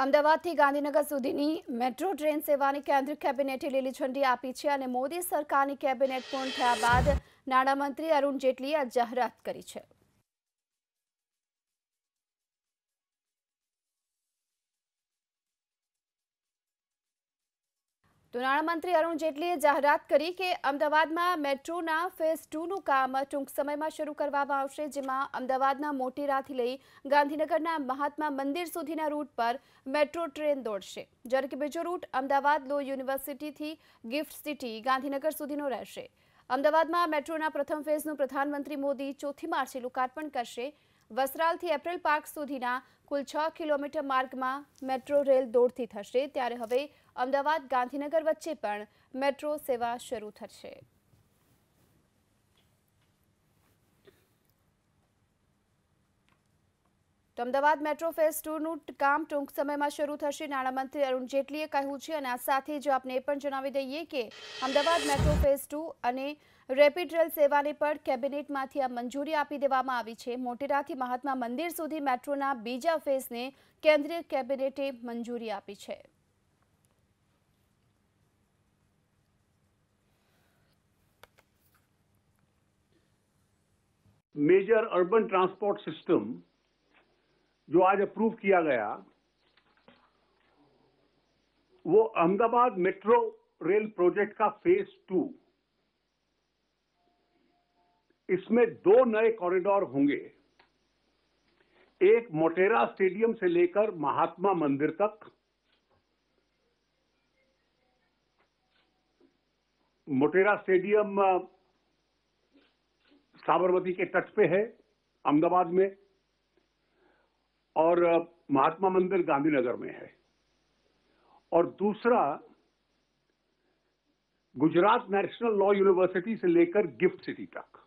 અમદાવાદથી ગાંધીનગર સુધીની metro train સેવાની કેન્દ્ર કેબિનેટે લીલી ઝંડી આપી છે અને મોદી સરકારની કેબિનેટ પૂર્ણ થયા બાદ નાણામંત્રી અરુણ જેટલીએ આ જાહેરાત કરી છે। તો નાણામંત્રી અરુણ જેટલીએ જાહેરાત કરી કે અમદાવાદમાં મેટ્રોના ફેઝ 2નું કામ ટૂંક સમયમાં શરૂ કરવામાં આવશે, જેમાં અમદાવાદના મોટેરાથી લઈ ગાંધીનગરના મહાત્મા મંદિર સુધીના રૂટ પર મેટ્રો ટ્રેન દોડશે, જ્યારે કે બીજો રૂટ અમદાવાદ લો યુનિવર્સિટીથી ગિફ્ટ સિટી ગાંધીનગર સુધીનો રહેશે। અમદાવાદમાં મેટ્રોના પ્રથમ ફેઝનું પ્રધાનમંત્રી મોદી 4 માર્ચે લોકાર્પણ કરશે। વસ્ત્રાલથી એપ્રિલ પાર્ક સુધીના કુલ 6 કિલોમીટર માર્ગમાં મેટ્રો રેલ દોડતી થશે, ત્યારે હવે અમદાવાદ ગાંધીનગર વચ્ચે પણ મેટ્રો સેવા શરૂ થશે। તો અમદાવાદ મેટ્રો ફેઝ 2નું કામ ટૂંક સમયમાં શરૂ થશે, નાણામંત્રી અરુણ જેટલીએ કહ્યું છે। અને આ સાથે જ આપને એ પણ જણાવી દઈએ કે અમદાવાદ મેટ્રો ફેઝ 2 અને રેપિડ રેલ સેવાને પણ કેબિનેટમાંથી આ મંજૂરી આપી દેવામાં આવી છે। મોટેરાથી મહાત્મા મંદિર સુધી મેટ્રોના બીજા ફેઝને કેન્દ્રીય કેબિનેટે મંજૂરી આપી છે। मेजर अर्बन ट्रांसपोर्ट सिस्टम जो आज अप्रूव किया गया, वो अहमदाबाद मेट्रो रेल प्रोजेक्ट का फेज 2। इसमें 2 नए कॉरिडोर होंगे, एक मोटेरा स्टेडियम से लेकर महात्मा मंदिर तक, मोटेरा स्टेडियम साबरमती के तट पे है अहमदाबाद में, और महात्मा मंदिर गांधीनगर में है। और दूसरा गुजरात नेशनल लॉ यूनिवर्सिटी से लेकर गिफ्ट सिटी तक।